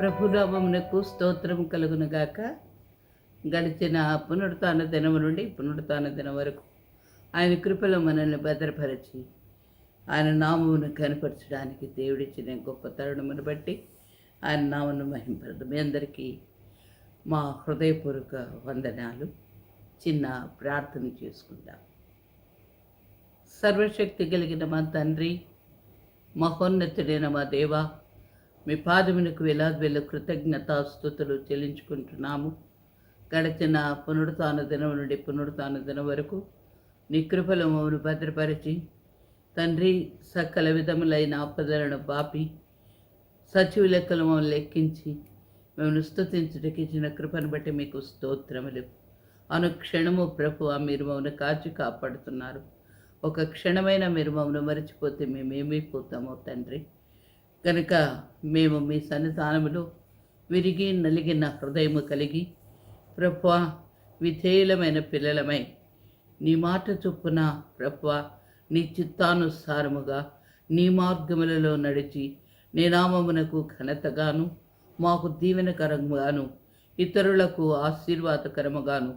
ప్రభునామమునకు స్తోత్రం కలుగునుగాక. గడిచిన పునరుత్థాన దినము నుండి పునరుత్థాన దినం వరకు ఆయన కృపలో మనల్ని భద్రపరిచి ఆయన నామమును కనపరచడానికి దేవుడిచ్చిన గొప్ప తరుణమును బట్టి ఆయన నామను మహింపరదు. మీ అందరికీ మా హృదయపూర్వక వందనాలు. చిన్న ప్రార్థన చేసుకుందాం. సర్వశక్తి కలిగిన మా తండ్రి, మహోన్నతుడైన మా దేవా, మీ పాదమునకు వేలాది కృతజ్ఞతాస్తుతులు చెల్లించుకుంటున్నాము. గడిచిన పునరుత్థాన దినం నుండి పునరుత్థాన దినం వరకు నీ కృపలో మమ్మల్ని భద్రపరిచి తండ్రి, సకల విధములైన ఆపదలను బాపి సచివ లెక్కలు మమ్మల్ని లెక్కించి మేము స్తుతించుటకి ఇచ్చిన కృపను బట్టి మీకు స్తోత్రములు. అనుక్షణము ప్రభువా మీరు మమ్మల్ని కాచి కాపాడుతున్నారు. ఒక క్షణమైన మీరు మమ్మల్ని మరిచిపోతే మేమేమైపోతామో తండ్రి. కనుక మేము మీ సన్నిధానములో విరిగి నలిగిన హృదయము కలిగి ప్రభువా విధేయులమైన పిల్లలమై నీ మాట చొప్పున ప్రభువా నీ చిత్తానుసారముగా నీ మార్గములలో నడిచి నీ నామమునకు ఘనతగాను మాకు దీవెనకరంగాను ఇతరులకు ఆశీర్వాదకరముగాను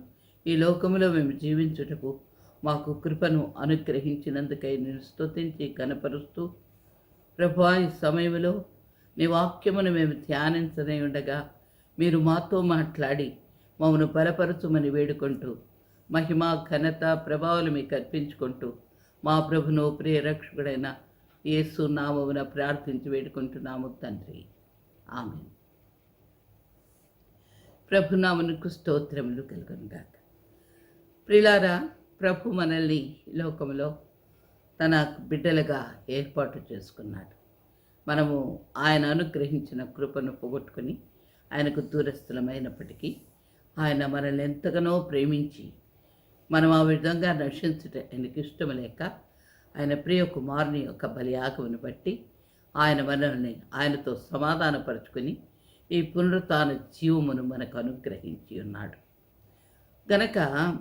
ఈ లోకములో మేము జీవించుటకు మాకు కృపను అనుగ్రహించినందుకై నేను స్తుతించి కనపరుస్తూ ప్రభువా ఈ సమయంలో నీ వాక్యమును మేము ధ్యానించనే ఉండగా మీరు మాతో మాట్లాడి మమ్మను బలపరచుమని వేడుకుంటూ మహిమ ఘనత ప్రభావాలు మీకు అర్పించుకుంటూ మా ప్రభును ప్రియరక్షకుడైన యేసు నామమున ప్రార్థించి వేడుకుంటున్నాము తండ్రి, ఆమేన్. ప్రభునామమునకు స్తోత్రములు కలుగునుగాక. ప్రియులారా, ప్రభు మనల్ని లోకంలో తన బిడ్డలుగా ఏర్పాటు చేసుకున్నాడు. మనము ఆయన అనుగ్రహించిన కృపను పోగొట్టుకుని ఆయనకు దూరస్థులమైనప్పటికీ ఆయన మనల్ని ఎంతగానో ప్రేమించి మనం ఆ విధంగా నశించుట ఆయనకి ఇష్టం లేక ఆయన ప్రియ కుమారుని యొక్క బలియాగమును బట్టి ఆయన మనల్ని ఆయనతో సమాధానపరుచుకుని ఈ పునరుత్థాన జీవమును మనకు అనుగ్రహించి ఉన్నాడు. గనక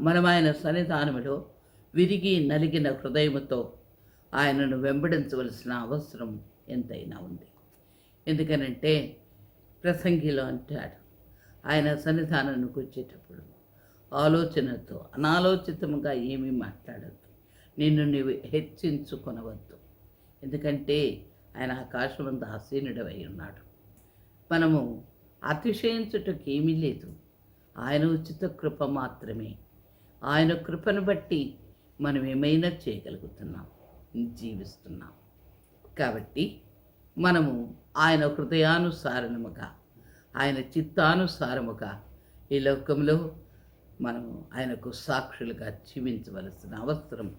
మనం ఆయన సన్నిధానములో విరిగి నలిగిన హృదయముతో ఆయనను వెంబడించవలసిన అవసరం ఎంతైనా ఉంది. ఎందుకనంటే ప్రసంగిలో అంటాడు, ఆయన సన్నిధానానికి వచ్చేటప్పుడు ఆలోచనతో అనాలోచితముగా ఏమీ మాట్లాడద్దు, నిన్ను నీవు హెచ్చించుకొనవద్దు. ఎందుకంటే ఆయన ఆకాశమందు ఆసీనుడవై ఉన్నాడు. మనము అతిశయించుటకు ఏమీ లేదు, ఆయన ఉచిత కృప మాత్రమే. ఆయన కృపను బట్టి మనం ఏమైనా చేయగలుగుతున్నాం, జీవిస్తున్నాం. కాబట్టి మనము ఆయన హృదయానుసారముగా ఆయన చిత్తానుసారముగా ఈ లోకంలో మనము ఆయనకు సాక్షులుగా జీవించవలసిన అవసరం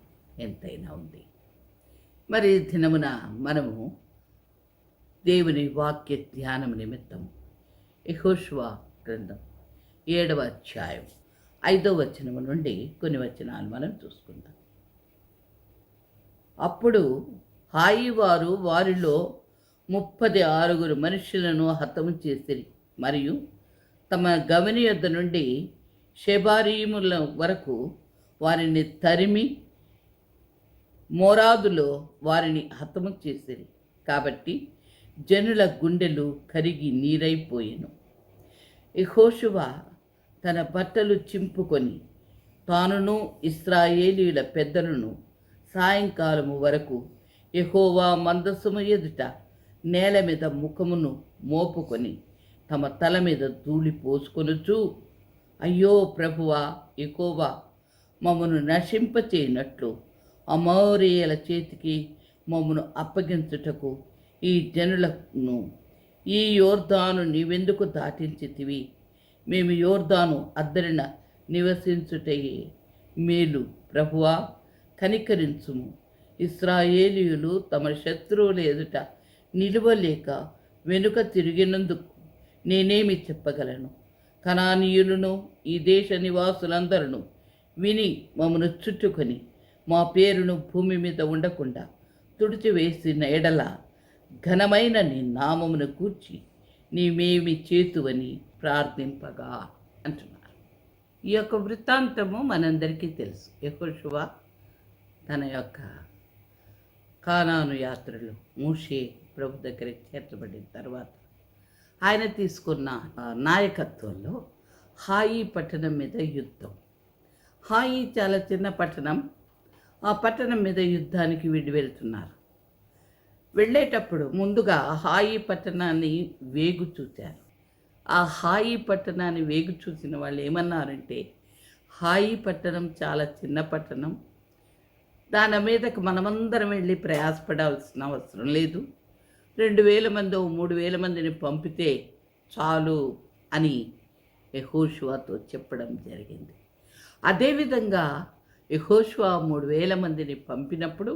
ఎంతైనా ఉంది. మరి దినమున మనము దేవుని వాక్య ధ్యానం నిమిత్తం యెహోషువ గ్రంథం 7వ అధ్యాయం 5వ వచనము నుండి కొన్ని వచనాలు మనం చూసుకుందాం. అప్పుడు హాయి వారు వారిలో 36 మనుషులను హతము చేసిరి, మరియు తమ గమని యొద్ద నుండి షెబారీముల వరకు వారిని తరిమి మోరాదులో వారిని హతము చేసిరి. కాబట్టి జనుల గుండెలు కరిగి నీరైపోయెను. యెహోషువ తన బట్టలు చింపుకొని తానును ఇశ్రాయేలీయుల పెద్దలను సాయంకాలము వరకు యెహోవా మందసము ఎదుట నేల మీద ముఖమును మోపుకొని తమ తల మీద ధూళి పోసుకొనుచు, అయ్యో ప్రభువా యెహోవా, మమ్మను నశింపచేయనట్లు అమోరీయుల చేతికి మమ్మను అప్పగించుటకు ఈ జనులను ఈ యోర్దాను నీవెందుకు దాటించితివి? మేము యోర్దాను అద్దరిన నివసించుటయే మేలు. ప్రభువా కనికరించుము. ఇశ్రాయేలీయులు తమ శత్రువుల ఎదుట నిలువలేక వెనుక తిరిగినందుకు నేనేమి చెప్పగలను? కనానీయులను ఈ దేశ నివాసులందరూ విని మమ్మను చుట్టుకొని మా పేరును భూమి మీద ఉండకుండా తుడిచివేసిన ఎడల ఘనమైన నీ నామమును కూర్చి నీవేమి చేతువని ప్రార్థింపగా అంటున్నారు. ఈ యొక్క వృత్తాంతము మనందరికీ తెలుసు. యెహోషువ తన యొక్క కానాను యాత్రలు మోషే ప్రభు దగ్గరికి చేర్చబడిన తర్వాత ఆయన తీసుకున్న నాయకత్వంలో హాయి పట్టణం మీద యుద్ధం. హాయి చాలా చిన్న పట్టణం. ఆ పట్టణం మీద యుద్ధానికి వీళ్ళు వెళ్తున్నారు. వెళ్ళేటప్పుడు ముందుగా హాయి పట్టణాన్ని వేగు చూశారు. ఆ హాయి పట్టణాన్ని వేగు చూసిన వాళ్ళు ఏమన్నారంటే, హాయి పట్టణం చాలా చిన్న పట్టణం, దాని మీదకు మనమందరం వెళ్ళి ప్రయాసపడాల్సిన అవసరం లేదు, 2000 మందో 3000 మందిని పంపితే చాలు అని యెహోషువతో చెప్పడం జరిగింది. అదేవిధంగా యెహోషువ 3000 మందిని పంపినప్పుడు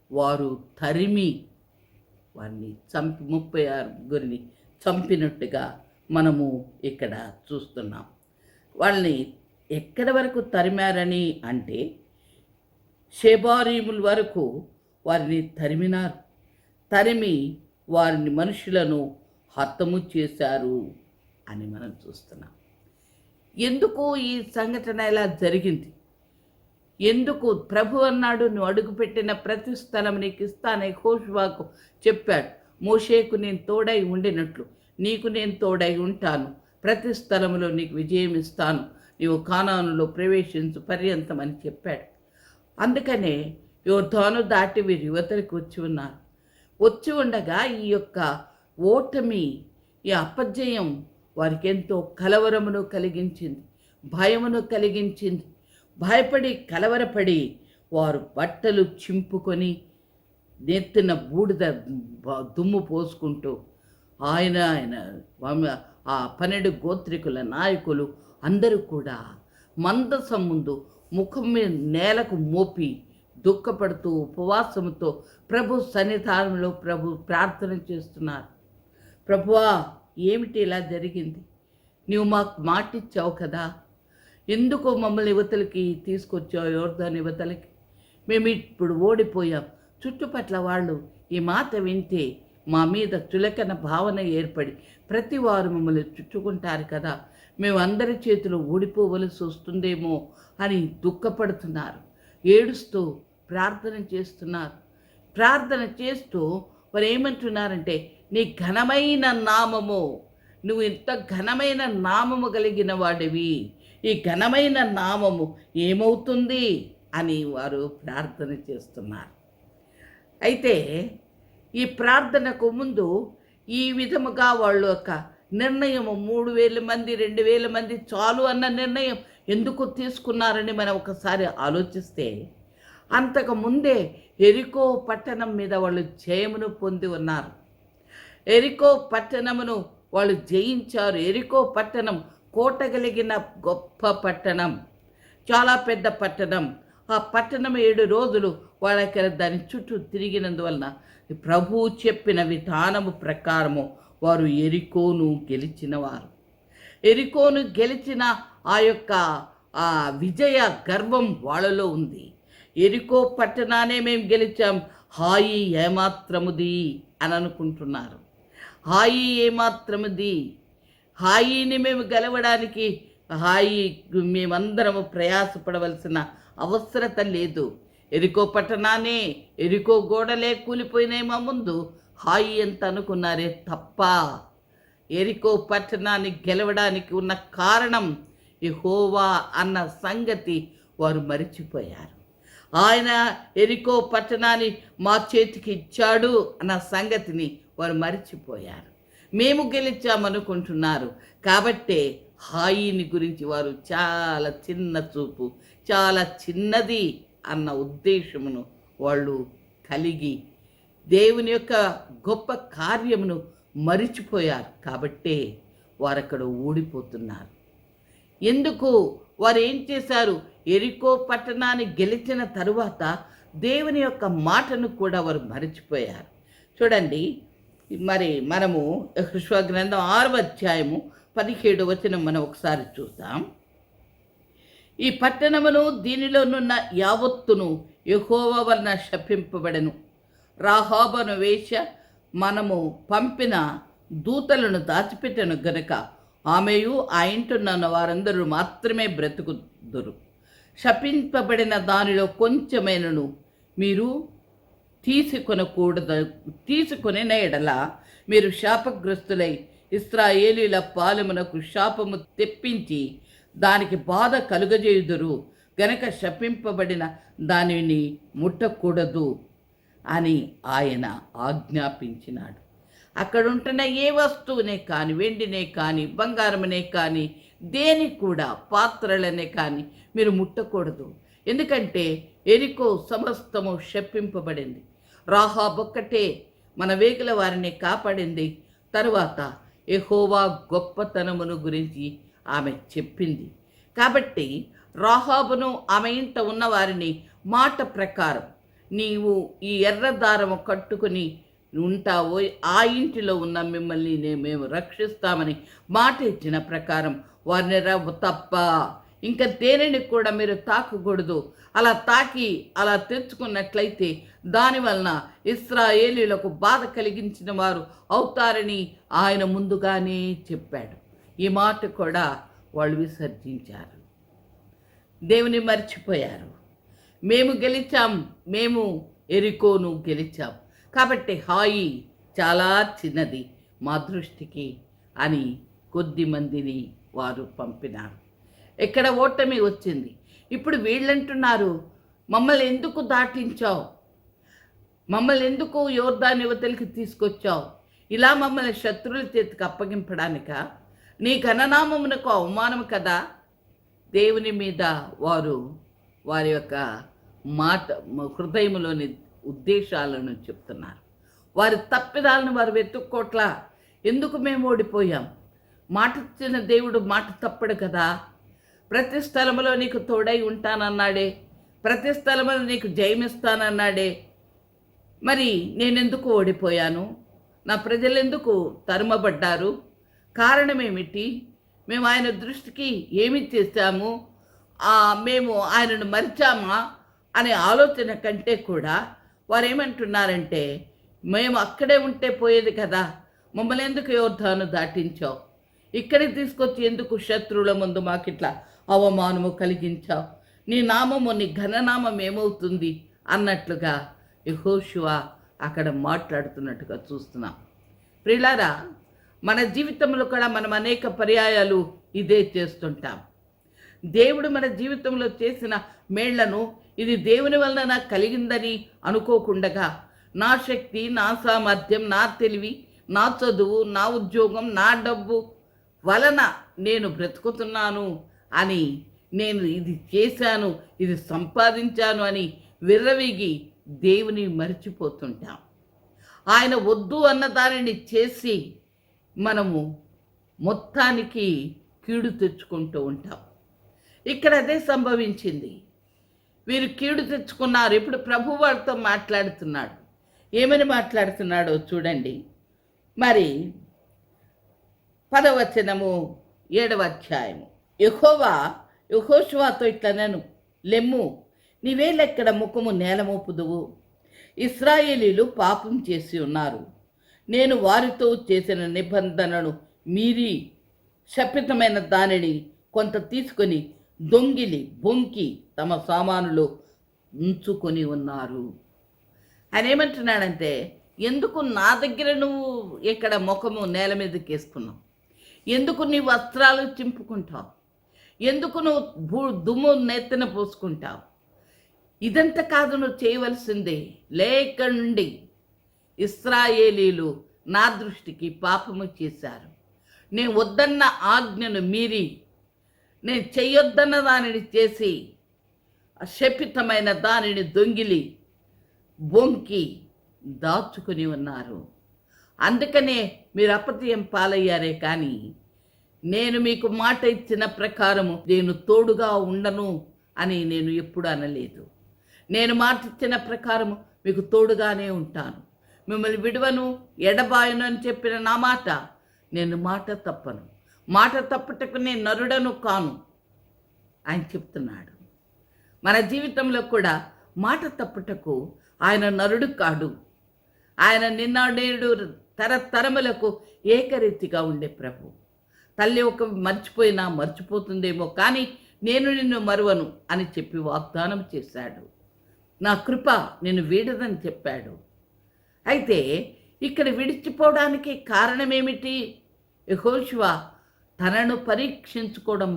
వారు తరిమి వారిని 36 చంపినట్టుగా మనము ఇక్కడ చూస్తున్నాం. వాళ్ళని ఎక్కడి వరకు తరిమారని అంటే షెబారీముల వరకు వారిని తరిమినారు. తరిమి వారిని మనుషులను హతము చేశారు అని మనం చూస్తున్నాం. ఎందుకు ఈ సంఘటన ఇలా జరిగింది? ఎందుకు? ప్రభు అన్నాడు, నువ్వు అడుగుపెట్టిన ప్రతి స్థలం నీకు ఇస్తాను. యెహోషువకు చెప్పాడు, మోషేకు నేను తోడై ఉండినట్లు నీకు నేను తోడై ఉంటాను, ప్రతి స్థలంలో నీకు విజయం ఇస్తాను, నీవు కానానులో ప్రవేశించు పర్యంతం అని చెప్పాడు. అందుకనే యోర్దాను దాటి వీరి యువతలకు వచ్చి ఉండగా ఈ యొక్క ఓటమి, ఈ అపజయం వారికి ఎంతో కలవరమును కలిగించింది, భయమును కలిగించింది. భయపడి కలవరపడి వారు బట్టలు చింపుకొని నెత్తిన బూడిద దుమ్ము పోసుకుంటూ ఆయన ఆ 12 గోత్రికుల నాయకులు అందరూ కూడా మందసం ముందు ముఖం మీద నేలకు మోపి దుఃఖపడుతూ ఉపవాసముతో ప్రభు సన్నిధానంలో ప్రార్థన చేస్తున్నారు. ప్రభువా, ఏమిటి ఇలా జరిగింది? నీవు మాకు మాటిచ్చావు కదా, ఎందుకో మమ్మల్ని యువతలకి తీసుకొచ్చావు, యోర్దాను యువతలకి? మేము ఇప్పుడు ఓడిపోయాం. చుట్టుపట్ల వాళ్ళు ఈ మాట వింటే మా మీద చులకన భావన ఏర్పడి ప్రతి వారు మమ్మల్ని చుట్టుకుంటారు కదా, మేము అందరి చేతిలో ఓడిపోవలసి వస్తుందేమో అని దుఃఖపడుతున్నారు, ఏడుస్తూ ప్రార్థన చేస్తున్నారు. ప్రార్థన చేస్తూ వారు ఏమంటున్నారంటే, నీ ఘనమైన నామము, నువ్వు ఇంత ఘనమైన నామము కలిగిన వాడివి, ఈ ఘనమైన నామము ఏమవుతుంది అని వారు ప్రార్థన చేస్తున్నారు. అయితే ఈ ప్రార్థనకు ముందు ఈ విధముగా వాళ్ళు ఒక నిర్ణయం, 3000 మంది 2000 మంది చాలు అన్న నిర్ణయం ఎందుకు తీసుకున్నారని మనం ఒకసారి ఆలోచిస్తే, అంతకు ముందే ఎరికో పట్టణం మీద వాళ్ళు జయమును పొంది ఉన్నారు. ఎరికో పట్టణమును వాళ్ళు జయించారు. ఎరికో పట్టణం కోట కలిగిన గొప్ప పట్టణం, చాలా పెద్ద పట్టణం. ఆ పట్టణం 7 రోజులు వాళ్ళకి దాని చుట్టూ తిరిగినందువలన ప్రభువు చెప్పిన విధానము ప్రకారము వారు ఎరికోను గెలిచినవారు. ఎరికోను గెలిచిన ఆ యొక్క విజయ గర్వం వాళ్ళలో ఉంది. ఎరికో పట్టణానే మేము గెలిచాం, హాయి ఏమాత్రముది అని అనుకుంటున్నారు. హాయి ఏమాత్రముది, హాయిని మేము గెలవడానికి మేమందరము ప్రయాసపడవలసిన అవసరత లేదు. ఎరికో పట్టణాన్ని, ఎరికో గోడలే కూలిపోయినాయి ముందు, హాయి ఎంత అనుకున్నారే తప్ప ఎరికో పట్టణాన్ని గెలవడానికి ఉన్న కారణం యెహోవా అన్న సంగతి వారు మరిచిపోయారు. ఆయన ఎరికో పట్టణాన్ని మా చేతికి ఇచ్చాడు అన్న సంగతిని వారు మరిచిపోయారు. మేము గెలిచామనుకుంటున్నారు. కాబట్టే హాయిని గురించి వారు చాలా చిన్న చూపు, చాలా చిన్నది అన్న ఉద్దేశమును వాళ్ళు కలిగి దేవుని యొక్క గొప్ప కార్యమును మరిచిపోయారు. కాబట్టే వారు అక్కడ ఓడిపోతున్నారు. ఎందుకు? వారు ఏం చేశారు? ఎరికో పట్టణాన్ని గెలిచిన తరువాత దేవుని యొక్క మాటను కూడా వారు మరిచిపోయారు. చూడండి, మరి మనము యెహోషువ గ్రంథం 6వ అధ్యాయము 17వ వచనం మనం ఒకసారి చూద్దాం. ఈ పట్టణమును దీనిలోనున్న యావత్తును యెహోవా వలన శపింపబడెను. రాహాబను వేశ్య మనము పంపిన దూతలను దాచిపెట్టెను గనుక ఆమెయు ఆ ఇంటున్న వారందరూ మాత్రమే బ్రతుకుదురు. శపింపబడిన దానిలో కొంచెమైనను మీరు తీసుకొనిన ఎడల మీరు శాపగ్రస్తులై ఇశ్రాయేలీల పాలెమునకు శాపము తెప్పించి దానికి బాధ కలుగజేయుదురు గనక శపింపబడిన దానిని ముట్టకూడదు అని ఆయన ఆజ్ఞాపించినాడు. అక్కడుంటున్న ఏ వస్తువునే కానీ, వెండినే కానీ, బంగారమునే కానీ, దేని కూడా, పాత్రలనే కానీ మీరు ముట్టకూడదు. ఎందుకంటే ఎరికో సమస్తము శపింపబడింది. రాహాబొక్కటే మన వేగుల వారిని కాపాడింది. తరువాత యెహోవా గొప్పతనమును గురించి ఆమె చెప్పింది. కాబట్టి రాహాబును ఆమె ఇంట ఉన్న వారిని మాట ప్రకారం నీవు ఈ ఎర్రదారము కట్టుకుని ఉంటావో ఆ ఇంటిలో ఉన్న మిమ్మల్ని మేము రక్షిస్తామని మాట ఇచ్చిన ప్రకారం వారిని తప్ప ఇంకా దేనిని కూడా మీరు తాకకూడదు. అలా తాకి అలా తెచ్చుకున్నట్లయితే దానివలన ఇశ్రాయేలీయులకు బాధ కలిగించిన వారు అవుతారని ఆయన ముందుగానే చెప్పాడు. ఈ మాట కూడా వాళ్ళు విసర్జించారు, దేవుని మర్చిపోయారు. మేము గెలిచాం, మేము ఎరికోను గెలిచాం, కాబట్టి హాయి చాలా చిన్నది మా దృష్టికి అని కొద్ది మందిని వారు పంపినారు. ఎక్కడ ఓటమి వచ్చింది. ఇప్పుడు వీళ్ళంటున్నారు, మమ్మల్ని ఎందుకు దాటించావు, మమ్మల్ని ఎందుకు యోర్దాను యువతలకి తీసుకొచ్చావు, ఇలా మమ్మల్ని శత్రువుల చేతికి అప్పగింపడానిక, నీ ఘననామమునకు అవమానం కదా. దేవుని మీద వారి యొక్క మాట హృదయంలోని ఉద్దేశాలను చెప్తున్నారు. వారి తప్పిదాలను వారు వెతుక్కోట్లా. ఎందుకు మేము ఓడిపోయాం? మాట ఇచ్చిన దేవుడు మాట తప్పడు కదా. ప్రతి స్థలంలో నీకు తోడై ఉంటానన్నాడే, ప్రతి స్థలంలో నీకు జయమిస్తానన్నాడే. మరి నేనెందుకు ఓడిపోయాను? నా ప్రజలెందుకు తరుమబడ్డారు? కారణమేమిటి? మేము ఆయన దృష్టికి ఏమి చేశాము? మేము ఆయనను మరిచామా అనే ఆలోచన కంటే కూడా వారు ఏమంటున్నారంటే, మేము అక్కడే ఉంటే పోయేది కదా, మమ్మల్ని ఎందుకు యోర్దాను దాటించావు, ఇక్కడికి తీసుకొచ్చి ఎందుకు శత్రువుల ముందు మాకిట్లా అవమానము కలిగించావు, నీ నామము, నీ ఘననామం ఏమవుతుంది అన్నట్లుగా యెహోషువ అక్కడ మాట్లాడుతున్నట్టుగా చూస్తున్నాం. ప్రియులారా, మన జీవితంలో కూడా మనం అనేక పర్యాయాలు ఇదే చేస్తుంటాం. దేవుడు మన జీవితంలో చేసిన మేళ్లను ఇది దేవుని వలన నాకు కలిగిందని అనుకోకుండగా, నా శక్తి, నా సామర్థ్యం, నా తెలివి, నా చదువు, నా ఉద్యోగం, నా డబ్బు వలన నేను బ్రతుకుతున్నాను అని, నేను ఇది చేశాను, ఇది సంపాదించాను అని విర్రవీగి దేవుని మరిచిపోతుంటాం. ఆయన వద్దు అన్న దానిని చేసి మనము మొత్తానికి కీడు తెచ్చుకుంటూ ఉంటాం. ఇక్కడ అదే సంభవించింది. వీరు కీడు తెచ్చుకున్నారు. ఇప్పుడు ప్రభు వారితో మాట్లాడుతున్నాడు. ఏమని మాట్లాడుతున్నాడో చూడండి. మరి 10వ వచనము 7వ అధ్యాయము. యెహోవా యెహోషువతో ఇట్లా నేను, లెమ్ము, నీవేలెక్కడ ముఖము నేలమోపుదువు, ఇశ్రాయేలీలు పాపం చేసి ఉన్నారు, నేను వారితో చేసిన నిబంధనను మీరి శపితమైన దానిని కొంత తీసుకొని దొంగిలి బొంకి తమ సామానులు ఉంచుకొని ఉన్నారు. ఆయన ఏమంటున్నాడంటే, ఎందుకు నా దగ్గర నువ్వు ఇక్కడ ముఖము నేల మీదకి వేసుకున్నావు, ఎందుకు నీ వస్త్రాలు చింపుకుంటావు, ఎందుకు నువ్వు దుమ్ము నెత్తిన పోసుకుంటావు, ఇదంతా కాదు నువ్వు చేయవలసిందే. లేక నుండి ఇశ్రాయేలీలు నా దృష్టికి పాపము చేశారు. నేను వద్దన్న ఆజ్ఞను మీరి, నేను చెయ్యొద్దన్న దానిని చేసి, శపితమైన దానిని దొంగిలి బొంకి దాచుకుని ఉన్నారు. అందుకనే మీరు అపజయం పాలయ్యారే. కానీ నేను మీకు మాట ఇచ్చిన ప్రకారము నేను తోడుగా ఉండను అని నేను ఎప్పుడు అనలేదు. నేను మాట ఇచ్చిన ప్రకారము మీకు తోడుగానే ఉంటాను, మిమ్మల్ని విడవను, ఎడబాయను అని చెప్పిన నా మాట, నేను మాట తప్పను. మాట తప్పుటకు నేను నరుడను కాను ఆయన చెప్తున్నాడు. మన జీవితంలో కూడా మాట తప్పుటకు ఆయన నరుడు కాడు. ఆయన నిన్న నేడు తరతరములకు ఏకరీతిగా ఉండే ప్రభు. తల్లి ఒక మర్చిపోయినా మర్చిపోతుందేమో, కానీ నేను నిన్ను మరువను అని చెప్పి వాగ్దానం చేశాడు. నా కృప నిన్ను వీడదని చెప్పాడు. అయితే ఇక్కడ విడిచిపోవడానికి కారణమేమిటి? యెహోషువ తనను పరీక్షించుకోవడం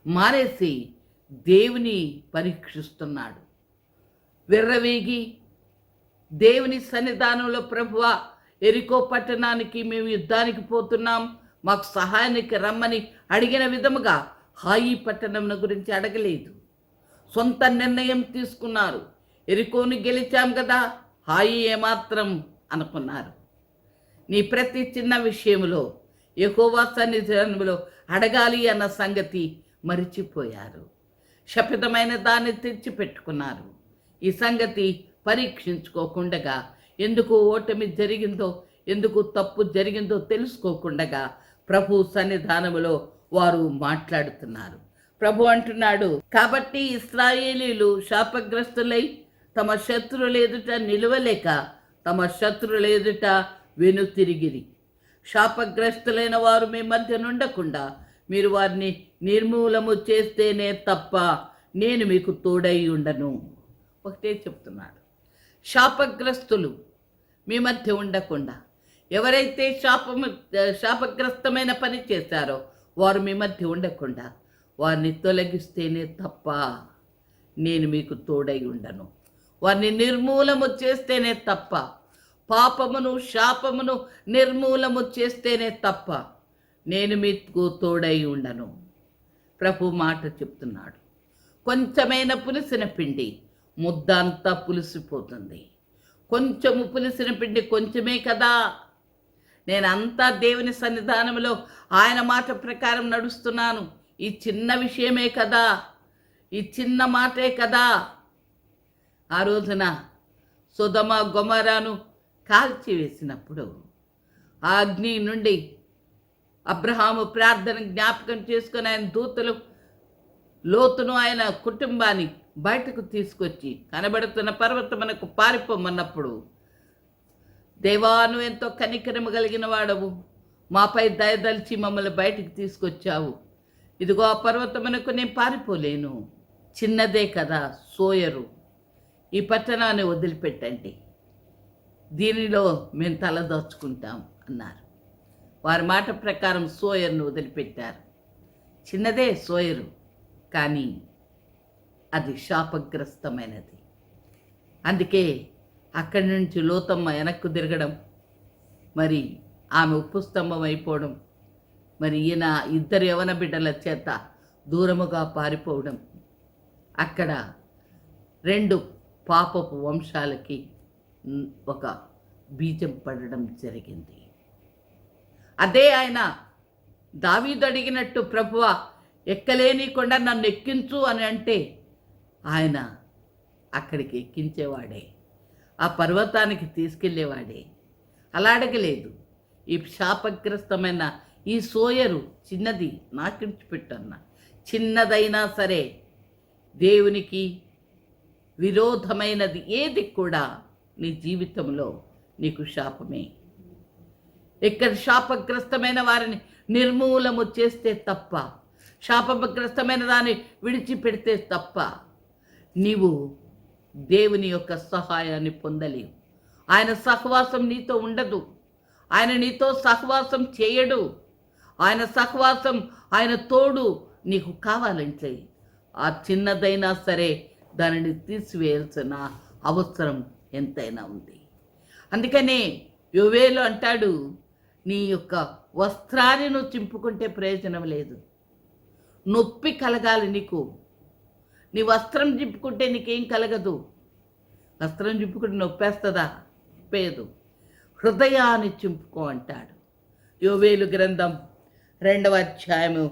మానేసి దేవుని పరీక్షిస్తున్నాడు. విర్రవీగి దేవుని సన్నిధానంలో, ప్రభువా, ఎరికో పట్టణానికి మేము యుద్ధానికి పోతున్నాం, మాకు సహాయానికి రమ్మని అడిగిన విధముగా హాయి పట్టణం గురించి అడగలేదు. సొంత నిర్ణయం తీసుకున్నారు. ఎరికోని గెలిచాం కదా, హాయి ఏమాత్రం అనుకున్నారు. నీ ప్రతి చిన్న విషయంలో యెహోవా సన్నిధానంలో అడగాలి అన్న సంగతి మరిచిపోయారు. శపితమైన దాన్ని తెచ్చిపెట్టుకున్నారు. ఈ సంగతి పరీక్షించుకోకుండా, ఎందుకు ఓటమి జరిగిందో, ఎందుకు తప్పు జరిగిందో తెలుసుకోకుండా ప్రభు సన్నిధానములో వారు మాట్లాడుతున్నారు. ప్రభు అంటున్నాడు, కాబట్టి ఇశ్రాయేలీలు శాపగ్రస్తులై తమ శత్రువుల ఎదుట నిలవలేక తమ శత్రువుల ఎదుట వెనుతిరిగిరి. శాపగ్రస్తులైన వారు మీ మధ్య నుండకుండా మీరు వారిని నిర్మూలము చేస్తేనే తప్ప నేను మీకు తోడై ఉండను. ఒకటే చెప్తున్నాడు, శాపగ్రస్తులు మీ మధ్య ఉండకుండా, ఎవరైతే శాపగ్రస్తమైన పని చేశారో వారు మీ మధ్య ఉండకుండా వారిని తొలగిస్తేనే తప్ప నేను మీకు తోడై ఉండను. వారిని నిర్మూలము చేస్తేనే తప్ప, పాపమును శాపమును నిర్మూలము చేస్తేనే తప్ప నేను మీకు తోడై ఉండను. ప్రభు మాట చెప్తున్నాడు. కొంచెమైన పులిసిన పిండి ముద్ద అంతా పులిసిపోతుంది. కొంచెము పులిసిన పిండి కొంచెమే కదా. నేనంతా దేవుని సన్నిధానంలో ఆయన మాట ప్రకారం నడుస్తున్నాను. ఈ చిన్న విషయమే కదా, ఈ చిన్న మాటే కదా. ఆ రోజున సొదొమ గొమొరాను కాల్చివేసినప్పుడు ఆ అగ్ని నుండి అబ్రహాము ప్రార్థన జ్ఞాపకం చేసుకుని ఆయన దూతలు లోతును ఆయన కుటుంబాన్ని బయటకు తీసుకొచ్చి కనబడుతున్న పర్వతమునకు పారిపోమన్నప్పుడు, దేవా, నువ్వు ఎంతో కనికరము కలిగిన వాడవు, మాపై దయదలిచి మమ్మల్ని బయటికి తీసుకొచ్చావు. ఇదిగో ఆ పర్వతమునకు నేను పారిపోలేను, చిన్నదే కదా సోయరు, ఈ పట్టణాన్ని వదిలిపెట్టండి, దీనిలో మేము తలదాచుకుంటాం అన్నారు. వారి మాట ప్రకారం సోయర్ను వదిలిపెట్టారు. చిన్నదే సోయరు, కానీ అది శాపగ్రస్తమైనది. అందుకే అక్కడి నుంచి లోతమ్మ వెనక్కు తిరగడం, మరి ఆమె ఉప్పు స్తంభం అయిపోవడం, మరి ఈయన ఇద్దరు యవన బిడ్డల చేత దూరముగా పారిపోవడం, అక్కడ 2 పాపపు వంశాలకి ఒక బీజం పడడం జరిగింది. అదే ఆయన దావీదు అడిగినట్టు, ప్రభువా, ఎక్కలేని కొండ నన్ను ఎక్కించు అని అంటే ఆయన అక్కడికి ఎక్కించేవాడే, ఆ పర్వతానికి తీసుకెళ్ళేవాడే. అలా అడగలేదు. ఈ శాపగ్రస్తమైన ఈ సోయరు చిన్నది, నాకిడిచిపెట్టన్న, చిన్నదైనా సరే దేవునికి విరోధమైనది ఏది కూడా నీ జీవితంలో నీకు శాపమే. ఇక్కడ శాపగ్రస్తమైన వారిని నిర్మూలము చేస్తే తప్ప, శాపగ్రస్తమైన దాన్ని విడిచిపెడితే తప్ప నీవు దేవుని యొక్క సహాయాన్ని పొందలేవు. ఆయన సహవాసం నీతో ఉండదు. ఆయన నీతో సహవాసం చేయడు. ఆయన సహవాసం, ఆయన తోడు నీకు కావాలంటే ఆ చిన్నదైనా సరే దానిని తీసివేయాల్సిన అవసరం ఎంతైనా ఉంది. అందుకనే యోవేలు అంటాడు, నీ యొక్క వస్త్రాన్ని నువ్వు చింపుకుంటే ప్రయోజనం లేదు, నొప్పి కలగాలి నీకు. నీ వస్త్రం చింపుకుంటే నీకేం కలగదు. వస్త్రం చింపుకుంటే నొప్పేస్తుందా? నొప్పేదు. హృదయాన్ని చింపుకో అంటాడు. యోవేలు గ్రంథం 2వ అధ్యాయము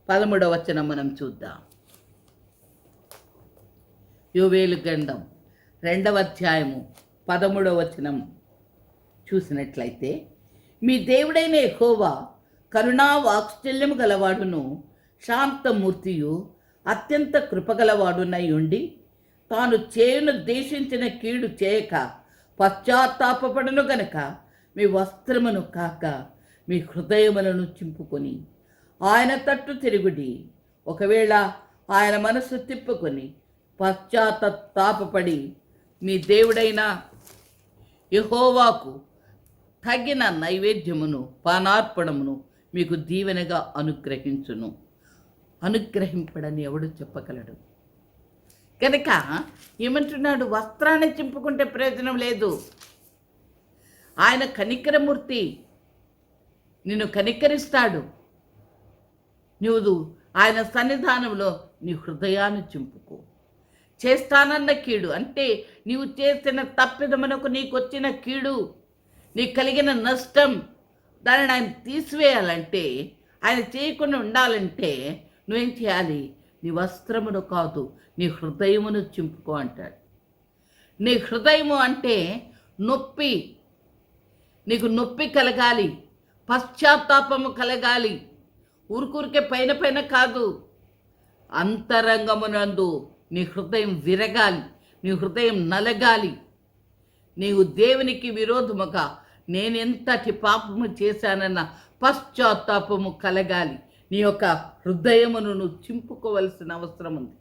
13వ వచనం మనం చూద్దాం. యోవేలు గ్రంథం 2వ అధ్యాయము 13వ వచనం చూసినట్లయితే, మీ దేవుడైన యెహోవా కరుణా వాత్సల్యము గలవాడును శాంతమూర్తియు అత్యంత కృపగలవాడునై ఉండి తాను దేశించిన కీడు చేయక పశ్చాత్తాపపడును గనక మీ వస్త్రమును కాక మీ హృదయములను చింపుకొని ఆయన తట్టు తిరుగుడి. ఒకవేళ ఆయన మనసు తిప్పుకొని పశ్చాత్తాపపడి మీ దేవుడైన యెహోవాకు తగిన నైవేద్యమును పానార్పణమును మీకు దీవెనగా అనుగ్రహించును. అనుగ్రహింపడని ఎవడు చెప్పగలడు? కనుక ఏమంటున్నాడు? వస్త్రాన్ని చింపుకుంటే ప్రయోజనం లేదు. ఆయన కనికరమూర్తి, నిన్ను కనికరిస్తాడు. నువ్వు ఆయన సన్నిధానంలో నీ హృదయాన్ని చింపుకో. చేస్తానన్న కీడు అంటే నీవు చేసిన తప్పిదమునకు నీకు వచ్చిన కీడు, నీకు కలిగిన నష్టం, దానిని ఆయన తీసివేయాలంటే, ఆయన చేయకుండా ఉండాలంటే నువ్వేం చేయాలి? నీ వస్త్రమును కాదు, నీ హృదయమును చింపుకో అంటాడు. నీ హృదయము అంటే నొప్పి, నీకు నొప్పి కలగాలి, పశ్చాత్తాపము కలగాలి. ఊరికే పైన పైన కాదు, అంతరంగమునందు నీ హృదయం విరగాలి, నీ హృదయం నలగాలి. నీవు దేవునికి విరోధముగా నేనెంతటి పాపము చేశానన్న పశ్చాత్తాపము కలగాలి. నీ యొక్క హృదయమును నువ్వు చింపుకోవలసిన అవసరం ఉంది.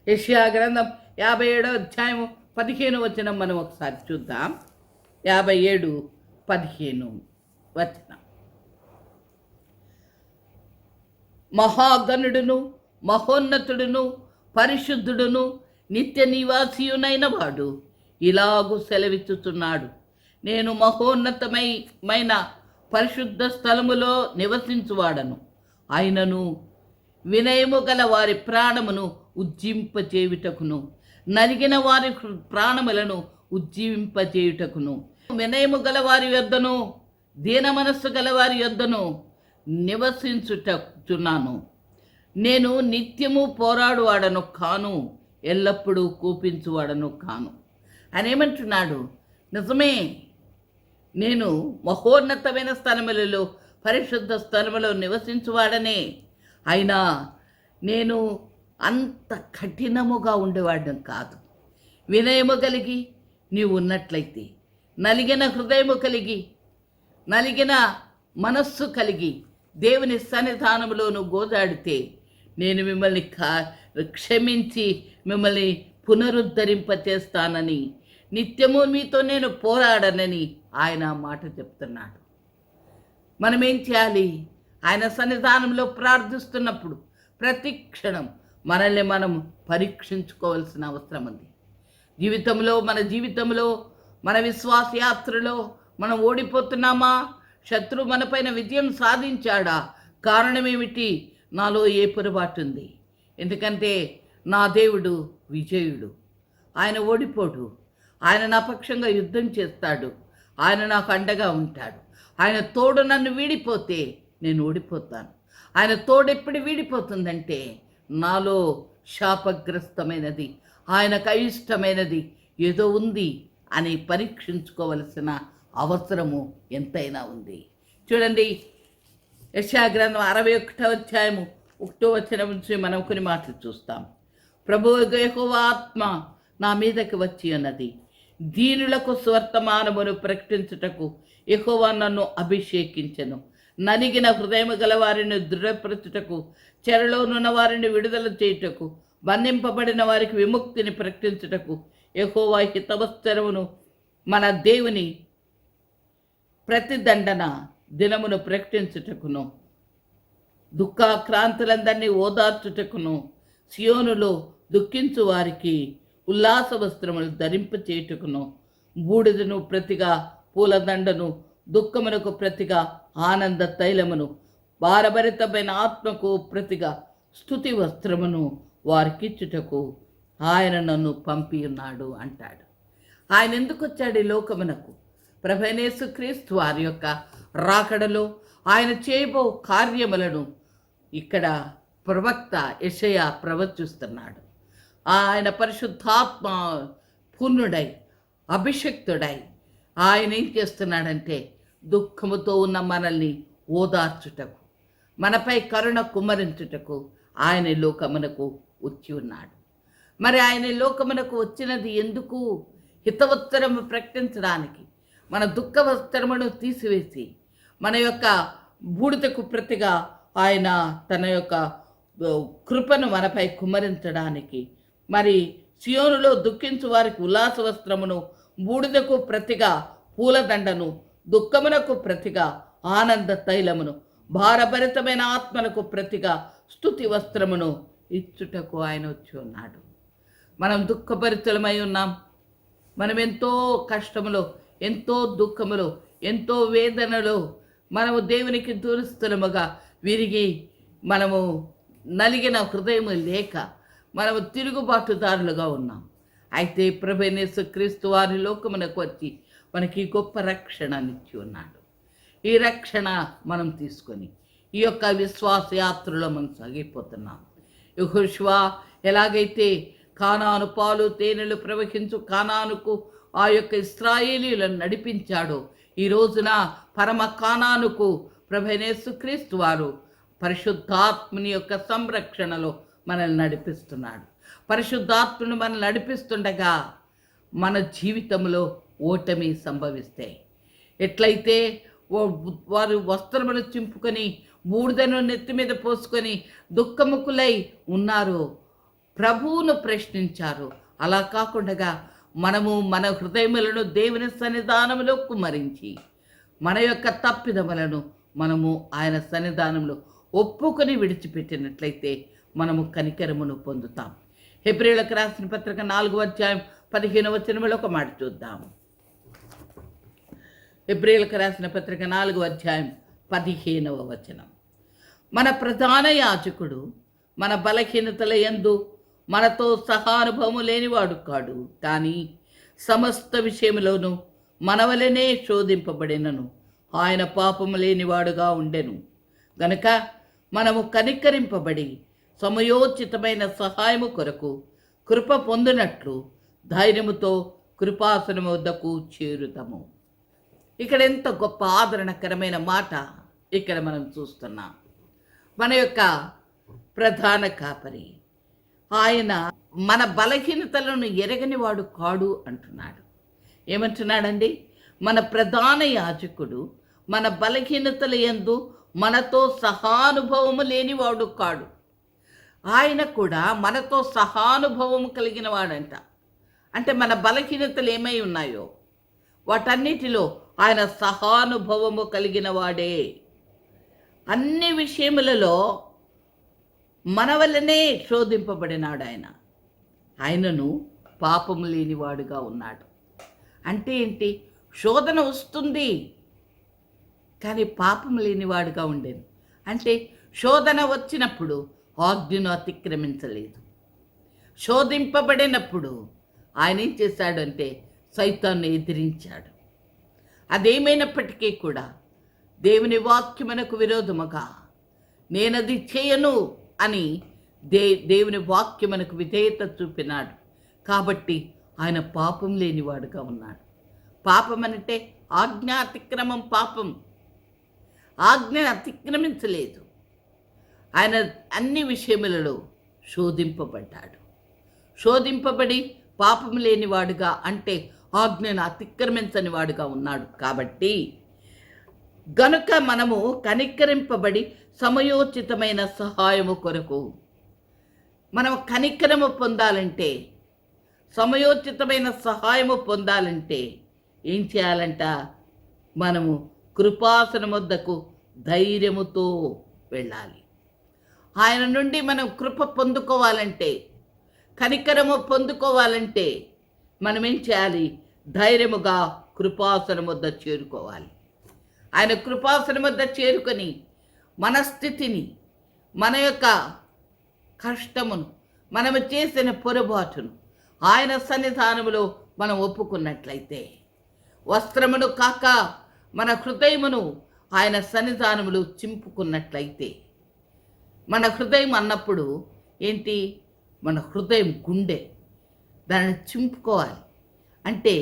యెషయా గ్రంథం 57వ అధ్యాయము 15వ వచనం మనం ఒకసారి చూద్దాం. 57:15 వచనం. మహాగణుడును మహోన్నతుడును పరిశుద్ధుడును నిత్య నివాసియునైన వాడు ఇలాగు సెలవిచ్చుతున్నాడు, నేను మహోన్నతమైన పరిశుద్ధ స్థలములో నివసించువాడను. ఆయనను వినయము గల వారి ప్రాణమును ఉజ్జింపచేయుటకును, నలిగిన వారి ప్రాణములను ఉజ్జింపచేయుటకును, వినయము గల వారి యొద్దను దీన మనస్సు గల వారి యొద్దను నివసించుటచున్నాను. నేను నిత్యము పోరాడువాడను కాను, ఎల్లప్పుడూ కూపించువాడను కాను అని ఏమంటున్నాడు? నిజమే, నేను మహోన్నతమైన స్థలములలో పరిశుద్ధ స్థలములో నివసించువాడనే. అయినా నేను అంత కఠినముగా ఉండేవాడను కాదు. వినయము కలిగి నీవు ఉన్నట్లయితే, నలిగిన హృదయము కలిగి, నలిగిన మనస్సు కలిగి దేవుని సన్నిధానములోను గోజాడితే నేను మిమ్మల్ని క్షమించి మిమ్మల్ని పునరుద్ధరింపచేస్తానని, నిత్యము మీతో నేను పోరాడనని ఆయన మాట చెప్తున్నాడు. మనం ఏం చేయాలి? ఆయన సన్నిధానంలో ప్రార్థిస్తున్నప్పుడు ప్రతి క్షణం మనల్ని మనం పరీక్షించుకోవాల్సిన అవసరం ఉంది. మన జీవితంలో మన విశ్వాస యాత్రలో మనం ఓడిపోతున్నామా? శత్రువు మనపైన విజయం సాధించాడా? కారణం ఏమిటి? నాలో ఏ పొరపాటు ఉంది? ఎందుకంటే నా దేవుడు విజయుడు, ఆయన ఓడిపోడు. ఆయన నా పక్షంగా యుద్ధం చేస్తాడు, ఆయన నాకు అండగా ఉంటాడు. ఆయన తోడు నన్ను వీడిపోతే నేను ఓడిపోతాను. ఆయన తోడు ఎప్పుడు వీడిపోతుందంటే నాలో శాపగ్రస్తమైనది, ఆయనకు అయిష్టమైనది ఏదో ఉంది అని పరీక్షించుకోవలసిన అవసరము ఎంతైనా ఉంది. చూడండి, యెషయా గ్రంథం 61వ అధ్యాయము 1వ వచనం నుంచి మనం కొన్ని మాటలు చూస్తాం. ప్రభువు యెహోవా ఆత్మ నా మీదకి వచ్చి ఉన్నది, దీనులకు స్వర్తమానమును ప్రకటించుటకు యెహోవా నన్ను అభిషేకించెను. నలిగిన హృదయము గల వారిని దృఢపరచుటకు, చెరలోనున్న వారిని విడుదల చేయుటకు, బంధింపబడిన వారికి విముక్తిని ప్రకటించుటకు, యెహోవా హితవత్సరమును మన దేవుని ప్రతిదండన దినమును ప్రకటించుటకును, దుఃఖాక్రాంతులందరినీ ఓదార్చుటకును, సియోనులో దుఃఖించు వారికి ఉల్లాస వస్త్రములు ధరింపచేయుటకును, బూడిదను ప్రతిగా పూలదండను, దుఃఖమునకు ప్రతిగా ఆనంద తైలమును, భారభరితమైన ఆత్మకు ప్రతిగా స్తుతి వస్త్రమును వారికిచ్చుటకు ఆయన నన్ను పంపి ఉన్నాడు అంటాడు. ఆయన ఎందుకు వచ్చాడు ఈ లోకమునకు? ప్రభువైన యేసుక్రీస్తు వారి యొక్క రాకడలో ఆయన చేయబో కార్యములను ఇక్కడ ప్రవక్త యెషయా ప్రవచిస్తున్నాడు. ఆయన పరిశుద్ధాత్మ పూర్ణుడై అభిషక్తుడై ఆయన ఏం చేస్తున్నాడంటే దుఃఖముతో ఉన్న మనల్ని ఓదార్చుటకు, మనపై కరుణ కుమ్మరించుటకు ఆయన లోకమునకు వచ్చి ఉన్నాడు. మరి ఆయన లోకమునకు వచ్చినది ఎందుకు? హితవత్సరము ప్రకటించడానికి, మన దుఃఖ వస్త్రమును తీసివేసి మన యొక్క బూడిదకు ప్రతిగా ఆయన తన యొక్క కృపను మనపై కుమ్మరించడానికి, మరి సియోనులో దుఃఖించు వారికి ఉల్లాస వస్త్రమును, బూడిదకు ప్రతిగా పూలదండను, దుఃఖమునకు ప్రతిగా ఆనంద తైలమును, భారభరితమైన ఆత్మలకు ప్రతిగా స్తుతి వస్త్రమును ఇచ్చుటకు ఆయన వచ్చి ఉన్నాడు. మనం దుఃఖభరితులమై ఉన్నాం. మనం ఎంతో కష్టములో, ఎంతో దుఃఖములో, ఎంతో వేదనలో మనము దేవునికి దూరస్థులముగా విరిగి మనము నలిగిన హృదయము లేక మనము తిరుగుబాటుదారులుగా ఉన్నాం. అయితే ప్రభువైన యేసుక్రీస్తు వారి లోకమునకు వచ్చి మనకి గొప్ప రక్షణనిచ్చి ఉన్నాడు. ఈ రక్షణ మనం తీసుకొని ఈ యొక్క విశ్వాస యాత్రలో మనం సాగిపోతున్నాం. యెహోషువ ఎలాగైతే కానాను పాలు తేనెలు ప్రవహించు కానానుకు ఆ యొక్క ఇశ్రాయేలీయులను నడిపించాడో, ఈ రోజున పరమ కానానుకు ప్రభువైన యేసుక్రీస్తు వారు పరిశుద్ధాత్ముని యొక్క సంరక్షణలో మనల్ని నడిపిస్తున్నాడు. పరిశుద్ధాత్ముని మనల్ని నడిపిస్తుండగా మన జీవితంలో ఓటమి సంభవిస్తాయి. ఎట్లయితే వారు వస్త్రములు చింపుకొని బూడిదను నెత్తి మీద పోసుకొని దుఃఖముకులై ఉన్నారో, ప్రభువును ప్రశ్నించారు. అలా కాకుండా మనము మన హృదయములను దేవుని సన్నిధానంలో కుమ్మరించి మన యొక్క తప్పిదములను మనము ఆయన సన్నిధానంలో ఒప్పుకొని విడిచిపెట్టినట్లయితే మనము కనికరమును పొందుతాం. హెబ్రీయులకు రాసిన పత్రిక 4వ అధ్యాయం 15వ వచనంలో ఒక మాట చూద్దాం. హెబ్రీయులకు రాసిన పత్రిక 4వ అధ్యాయం 15వ వచనం. మన ప్రధాన యాజకుడు మన బలహీనతల యందు మనతో సహానుభవము లేనివాడు కాడు, కానీ సమస్త విషయములోనూ మనవలనే శోధింపబడినను ఆయన పాపము లేనివాడుగా ఉండెను. గనుక మనము కనికరింపబడి సమయోచితమైన సహాయము కొరకు కృప పొందినట్లు ధైర్యముతో కృపాసనము వద్దకు చేరుతాము. ఇక్కడ ఎంత గొప్ప ఆదరణకరమైన మాట ఇక్కడ మనం చూస్తున్నాం. మన యొక్క ప్రధాన కాపరి ఆయన మన బలహీనతలను ఎరగనివాడు కాడు అంటున్నాడు. ఏమంటున్నాడండి? మన ప్రధాన యాజకుడు మన బలహీనతల యందు మనతో సహానుభవము లేనివాడు కాడు. ఆయన కూడా మనతో సహానుభవము కలిగిన వాడంట. అంటే మన బలహీనతలు ఏమై ఉన్నాయో వాటన్నిటిలో ఆయన సహానుభవము కలిగిన వాడే. అన్ని విషయములలో మన వల్లనే శోధింపబడినాడు ఆయన. ఆయనను పాపము లేనివాడుగా ఉన్నాడు. అంటే ఏంటి? శోధన వస్తుంది కానీ పాపం లేనివాడుగా ఉండేది. అంటే శోధన వచ్చినప్పుడు ఆజ్ఞను అతిక్రమించలేదు. శోధింపబడినప్పుడు ఆయన ఏం చేశాడంటే సైతాన్ని ఎదిరించాడు. అదేమైనప్పటికీ కూడా దేవుని వాక్యమునకు విరోధముగా నేనది చేయను అని దేవుని వాక్యమునకు విధేయత చూపినాడు. కాబట్టి ఆయన పాపం లేనివాడుగా ఉన్నాడు. పాపం అంటే ఆజ్ఞ అతిక్రమం. పాపం ఆజ్ఞను అతిక్రమించలేదు. ఆయన అన్ని విషయములలో శోధింపబడ్డాడు. శోధింపబడి పాపం లేనివాడుగా అంటే ఆజ్ఞను అతిక్రమించని వాడుగా ఉన్నాడు. కాబట్టి గనుక మనము కనికరింపబడి సమయోచితమైన సహాయము కొరకు, మనం కనికరము పొందాలంటే, సమయోచితమైన సహాయము పొందాలంటే ఏం చేయాలంట? మనము కృపాసనం వద్దకు ధైర్యముతో వెళ్ళాలి. ఆయన నుండి మనం కృప పొందుకోవాలంటే, కనికరము పొందుకోవాలంటే మనం ఏం చేయాలి? ధైర్యముగా కృపాసనం వద్ద చేరుకోవాలి. ఆయన కృపాసనం వద్ద చేరుకొని మన స్థితిని, మన యొక్క కష్టమును, మనము చేసిన పొరపాటును ఆయన సన్నిధానములో మనం ఒప్పుకున్నట్లయితే, వస్త్రమును కాక మన హృదయమును ఆయన సన్నిధానములో చింపుకున్నట్లయితే, మన హృదయం అన్నప్పుడు ఏంటి? మన హృదయం గుండె, దానిని చింపుకోవాలి. అంటే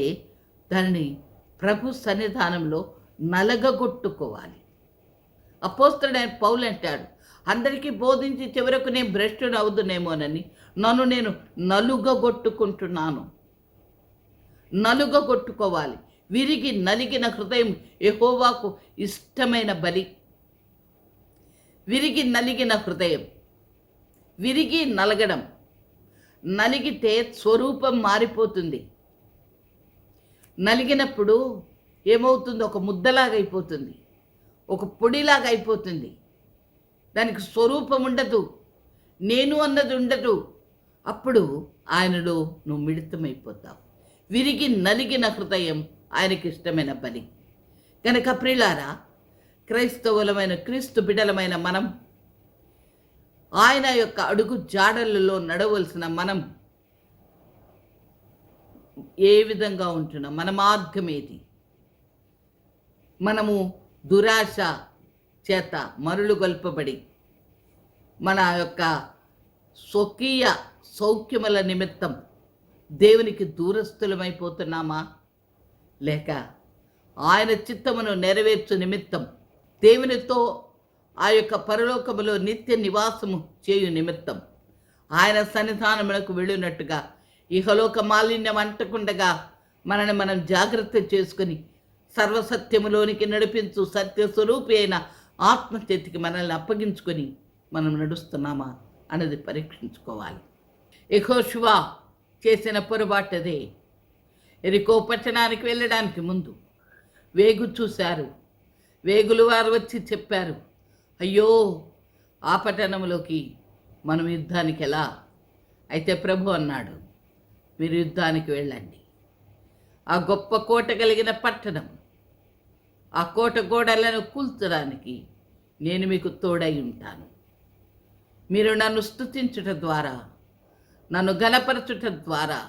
దానిని ప్రభు సన్నిధానంలో నలగగొట్టుకోవాలి. అపోస్తలుడైన పౌలు అంటాడు, అందరికీ బోధించి చివరకు నేను భ్రష్టుని అవుదునేమోనని నన్ను నేను నలుగగొట్టుకుంటున్నాను. నలుగగొట్టుకోవాలి. విరిగి నలిగిన హృదయం యెహోవాకు ఇష్టమైన బలి. విరిగి నలిగిన హృదయం, విరిగి నలగడం నలిగితే స్వరూపం మారిపోతుంది. నలిగినప్పుడు ఏమవుతుంది? ఒక ముద్దలాగా అయిపోతుంది, ఒక పొడిలాగా అయిపోతుంది. దానికి స్వరూపం ఉండదు, నేను అన్నది ఉండదు. అప్పుడు ఆయనలో నువ్వు మిళితమైపోతావు. విరిగి నలిగిన హృదయం ఆయనకి ఇష్టమైన బలి. కనుక ప్రియులారా, క్రైస్తవులమైన క్రీస్తు బిడ్డలమైన మనం, ఆయన యొక్క అడుగు జాడలలో నడవలసిన మనం ఏ విధంగా ఉంటున్నాం? మన మార్గం ఏది? మనము దురాశ చేత మరులు గొల్పబడి మన యొక్క స్వకీయ సౌఖ్యముల నిమిత్తం దేవునికి దూరస్థులమైపోతున్నామా? లేక ఆయన చిత్తమును నెరవేర్చు నిమిత్తం దేవునితో ఆ యొక్క పరలోకములో నిత్య నివాసము చేయు నిమిత్తం ఆయన సన్నిధానములకు వెళ్ళినట్టుగా ఇహలోక మాలిన్యం అంటకుండగా మనని మనం జాగ్రత్త చేసుకుని సర్వసత్యములోనికి నడిపించు సత్యస్వరూపి అయిన ఆత్మ చేతికి మనల్ని అప్పగించుకొని మనం నడుస్తున్నామా అన్నది పరీక్షించుకోవాలి. యెహోషువ చేసిన పొరపాటదే. యెరికో పట్టణానికి వెళ్ళడానికి ముందు వేగు చూశారు. వేగులు వారు వచ్చి చెప్పారు, అయ్యో ఆ పట్టణంలోకి మనం యుద్ధానికి ఎలా? అయితే ప్రభు అన్నాడు, మీరు యుద్ధానికి వెళ్ళండి. ఆ గొప్ప కోట కలిగిన పట్టణం, ఆ కోట గోడలను కూల్చడానికి నేను మీకు తోడై ఉంటాను. మీరు నన్ను స్తుతించుట ద్వారా, నన్ను గణపరచుట ద్వారా,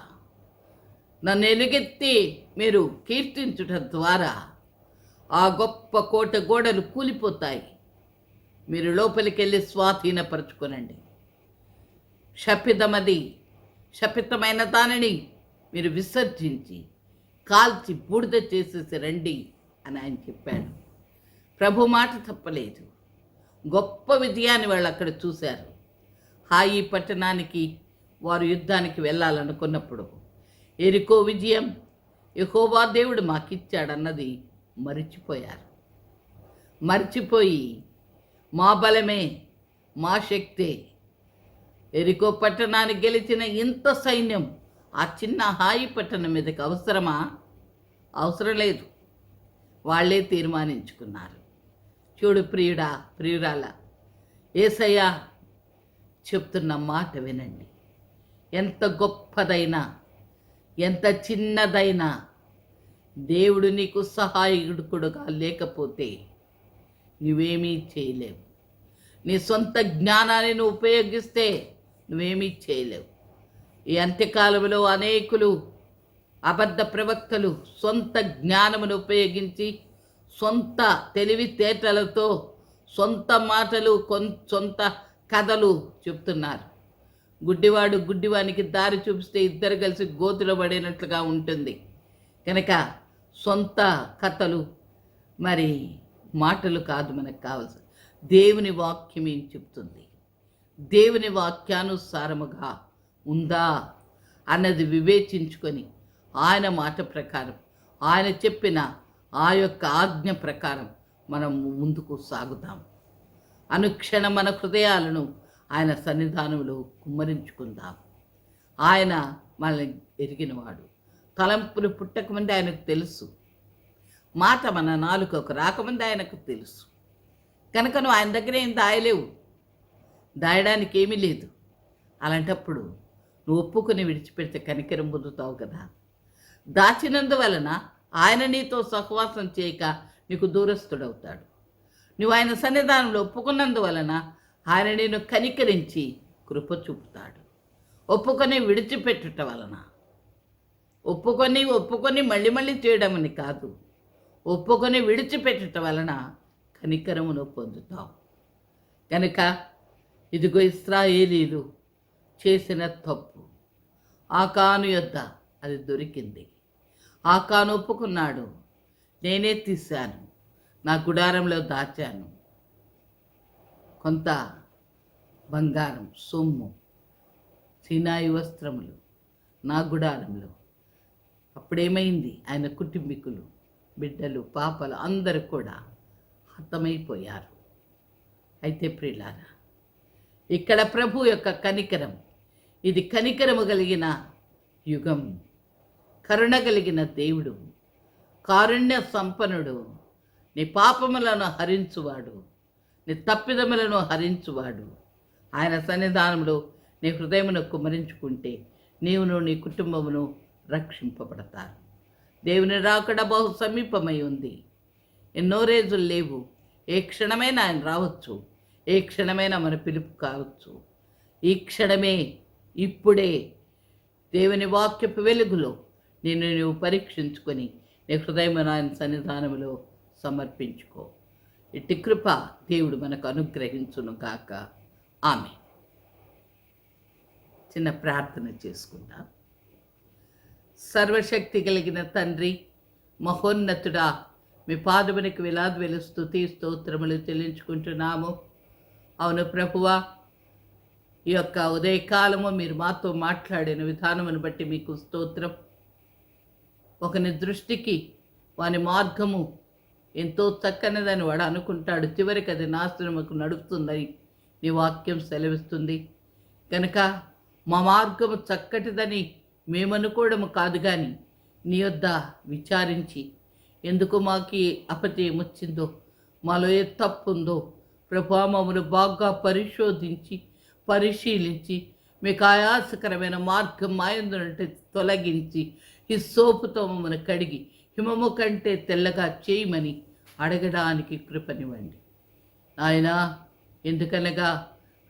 నన్ను ఎలుగెత్తి మీరు కీర్తించుట ద్వారా ఆ గొప్ప కోట గోడలు కూలిపోతాయి. మీరు లోపలికి వెళ్ళి స్వాధీనపరచుకోనండి. శపితమైన దానిని మీరు విసర్జించి కాల్చి బూడిద చేసేసి రండి అని ఆయన చెప్పాడు. ప్రభు మాట తప్పలేదు. గొప్ప విజయాన్ని వాళ్ళు అక్కడ చూశారు. హాయి పట్టణానికి వారు యుద్ధానికి వెళ్ళాలనుకున్నప్పుడు యెరికో విజయం యెహోవా దేవుడు మాకిచ్చాడన్నది మరిచిపోయారు. మర్చిపోయి మా బలమే, మా శక్తే, యెరికో పట్టణాన్ని గెలిచిన ఇంత సైన్యం ఆ చిన్న హాయి పట్టణం మీదకి అవసరమా? అవసరం లేదు. వాళ్ళే తీర్మానించుకున్నారు. చూడు ప్రియుడా, ప్రియురాల, యేసయ్య చెప్తున్న మాట వినండి. ఎంత గొప్పదైనా, ఎంత చిన్నదైనా దేవుడు నీకు సహాయకుడుగా లేకపోతే నువ్వేమీ చేయలేవు. నీ సొంత జ్ఞానాన్ని నువ్వు ఉపయోగిస్తే నువ్వేమీ చేయలేవు. ఈ అంత్యకాలంలో అనేకులు అబద్ధ ప్రవక్తలు సొంత జ్ఞానమును ఉపయోగించి సొంత తెలివితేటలతో సొంత మాటలు సొంత కథలు చెప్తున్నారు. గుడ్డివాడు గుడ్డివానికి దారి చూపిస్తే ఇద్దరు కలిసి గోతులో పడినట్లుగా ఉంటుంది. కనుక సొంత కథలు మరి మాటలు కాదు మనకు కావాల్సి. దేవుని వాక్యం ఏం చెప్తుంది, దేవుని వాక్యానుసారముగా ఉందా అన్నది వివేచించుకొని ఆయన మాట ప్రకారం, ఆయన చెప్పిన ఆ యొక్క ఆజ్ఞ ప్రకారం మనం ముందుకు సాగుతాం. అనుక్షణం మన హృదయాలను ఆయన సన్నిధానంలో కుమ్మరించుకుందాం. ఆయన మనల్ని ఎరిగినవాడు. తలంపులు పుట్టకముందే ఆయనకు తెలుసు. మాట మన నాలుకకు రాకముందే ఆయనకు తెలుసు. కనుక నువ్వు ఆయన దగ్గర ఏం దాయలేవు, దాయడానికి ఏమీ లేదు. అలాంటప్పుడు నువ్వు ఒప్పుకొని విడిచిపెడితే కనికరం పొందుతావు కదా. దాచినందువలన ఆయన నీతో సహవాసం చేయక నీకు దూరస్తుడవుతాడు. నువ్వు ఆయన సన్నిధానంలో ఒప్పుకున్నందువలన ఆయన నేను కనికరించి కృప చూపుతాడు. ఒప్పుకొని విడిచిపెట్టుట వలన, ఒప్పుకొని మళ్ళీ చేయడం అని కాదు, ఒప్పుకొని విడిచిపెట్టుట వలన కనికరమును పొందుతావు. కనుక ఇదిగో ఇశ్రాయేలీలు చేసిన తప్పు ఆకాను యొద్ద అది దొరికింది. ఆకాను ఒప్పుకున్నాడు, నేనే తీశాను, నా గుడారంలో దాచాను కొంత బంగారం, సొమ్ము, సినాయి వస్త్రములు నా గుడారంలో. అప్పుడేమైంది? ఆయన కుటుంబీకులు, బిడ్డలు, పాపలు అందరూ కూడా హతమైపోయారు. అయితే ప్రియులారా, ఇక్కడ ప్రభు యొక్క కనికరం ఇది కనికరము కలిగిన యుగం. కరుణ కలిగిన దేవుడు, కారుణ్య సంపన్నుడు, నీ పాపములను హరించువాడు, నీ తప్పిదములను హరించువాడు. ఆయన సన్నిధానంలో నీ హృదయమును కుమ్మరించుకుంటే నీవును నీ కుటుంబమును రక్షింపబడతారు. దేవుని రాకడ బహు సమీపమై ఉంది. ఎన్నో రోజులు లేవు. ఏ క్షణమైనా ఆయన రావచ్చు. ఏ క్షణమైనా మన పిలుపు కావచ్చు. ఈ క్షణమే, ఇప్పుడే దేవుని వాక్యపు వెలుగులో నిన్ను నువ్వు పరీక్షించుకొని నీ హృదయమును ఆయన సన్నిధానములో సమర్పించుకో. ఇట్టి కృప దేవుడు మనకు అనుగ్రహించును కాక. ఆమె. చిన్న ప్రార్థన చేసుకుందాం. సర్వశక్తి కలిగిన తండ్రి, మహోన్నతుడా, మీ పాదమునికి వేలాది స్తుతి స్తోత్రములు చెల్లించుకుంటున్నాము. అవును ప్రభువా, ఈ యొక్క ఉదయకాలము మీరు మాతో మాట్లాడిన విధానమును బట్టి మీకు స్తోత్రం. ఒకని దృష్టికి వాని మార్గము ఎంతో చక్కనిదని వాడు అనుకుంటాడు, చివరికి అది నాశనముకు నడుపుతుందని నీ వాక్యం సెలవిస్తుంది. కనుక మా మార్గము చక్కటిదని మేమనుకోవడము కాదు, కానీ నీ యొద్ద విచారించి ఎందుకు మాకు అపజయం వచ్చిందో, మాలో ఏ తప్పు ఉందో ప్రభువా మమ్మల్ని బాగా పరిశీలించి మీకు ఆయాసకరమైన మార్గం మాయందునంటే తొలగించి హిస్సోపుతో మమ్మల్ని కడిగి హిమము కంటే తెల్లగా చేయమని అడగడానికి కృపనివ్వండి ఆయన. ఎందుకనగా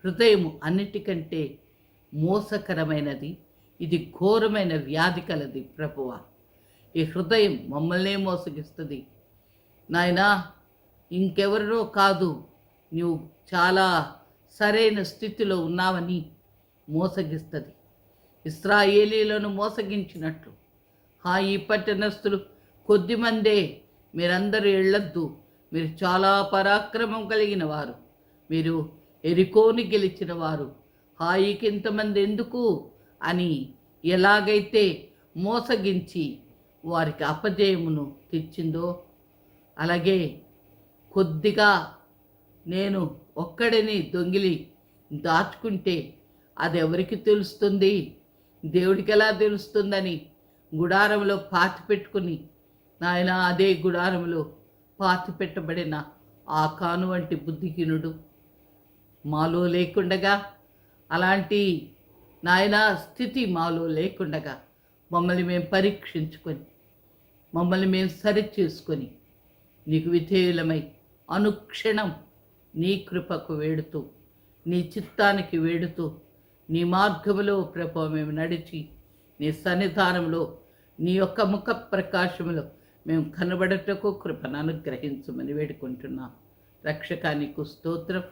హృదయం అన్నిటికంటే మోసకరమైనది, ఇది ఘోరమైన వ్యాధి కలది ప్రభువా. ఈ హృదయం మమ్మల్నే మోసగిస్తుంది నాయనా. ఇంకెవరినో కాదు, నువ్వు చాలా సరైన స్థితిలో ఉన్నావని మోసగిస్తుంది. ఇశ్రాయేలీలను మోసగించినట్లు ఈ పట్టణస్థులు కొద్దిమందే, మీరందరూ వెళ్ళొద్దు, మీరు చాలా పరాక్రమం కలిగిన వారు, మీరు ఎరికోని గెలిచిన వారు, హాయికి ఇంతమంది ఎందుకు అని ఎలాగైతే మోసగించి వారికి అపజయమును తెచ్చిందో, అలాగే కొద్దిగా నేను ఒక్కడిని దొంగిలి దాచుకుంటే అది ఎవరికి తెలుస్తుంది, దేవుడికి ఎలా తెలుస్తుందని గుడారంలో పాతి పెట్టుకుని నాయన అదే గుడారంలో పాతి పెట్టబడిన ఆ కాను వంటి బుద్ధిహీనుడు మాలో లేకుండగా, అలాంటి నాయన స్థితి మాలో లేకుండగా మమ్మల్ని మేము పరీక్షించుకొని మమ్మల్ని మేము సరిచేసుకొని నీకు విధేయులమై అనుక్షణం నీ కృపకు వేడుతూ నీ చిత్తానికి వేడుతూ నీ మార్గములో ప్రభు మేము నడిచి నీ సన్నిధానంలో నీ యొక్క ముఖ ప్రకాశములో మేము కనబడటకు కృపను అనుగ్రహించమని వేడుకుంటున్నాం. రక్షకానికి స్తోత్రం.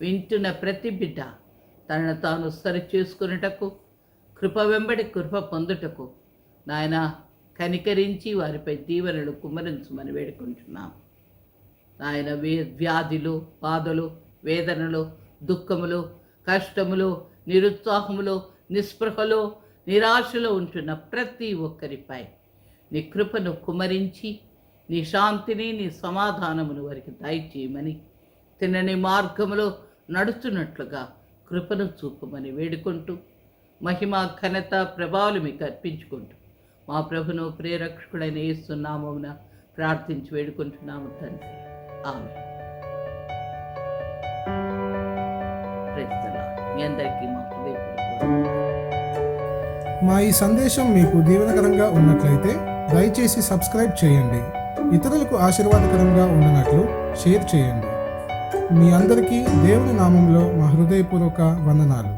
వింటున్న ప్రతి బిడ్డ తనను తాను సరి చేసుకున్నటకు, కృప వెంబడి కృప పొందుటకు నాయన కనికరించి వారిపై దీవెనలు కుమ్మరించమని వేడుకుంటున్నాం. ఆయన వ్యాధులు, బాధలు, వేదనలు, దుఃఖములు, కష్టములు, నిరుత్సాహములు, నిస్పృహలో, నిరాశలో ఉంటున్న ప్రతి ఒక్కరిపై నీ కృపను కుమ్మరించి నీ శాంతిని, నీ సమాధానమును వారికి దయచేయమని, తినని మార్గములో నడుచున్నట్లుగా కృపను చూపమని వేడుకుంటూ మహిమ, ఘనత, ప్రభావాలు మీకు అర్పించుకుంటూ మా ప్రభును ప్రేరక్షకుడైన యేసు నామమున ప్రార్థించి వేడుకుంటున్నాము తండ్రి. ఆమె. మీ అందరికీ మా ఈ సందేశం మీకు దీవెనకరంగా ఉన్నట్లయితే దయచేసి సబ్స్క్రైబ్ చేయండి. ఇతరులకు ఆశీర్వాదకరంగా ఉన్నట్లు షేర్ చేయండి. మీ అందరికీ దేవుని నామంలో మా హృదయపూర్వక వందనాలు.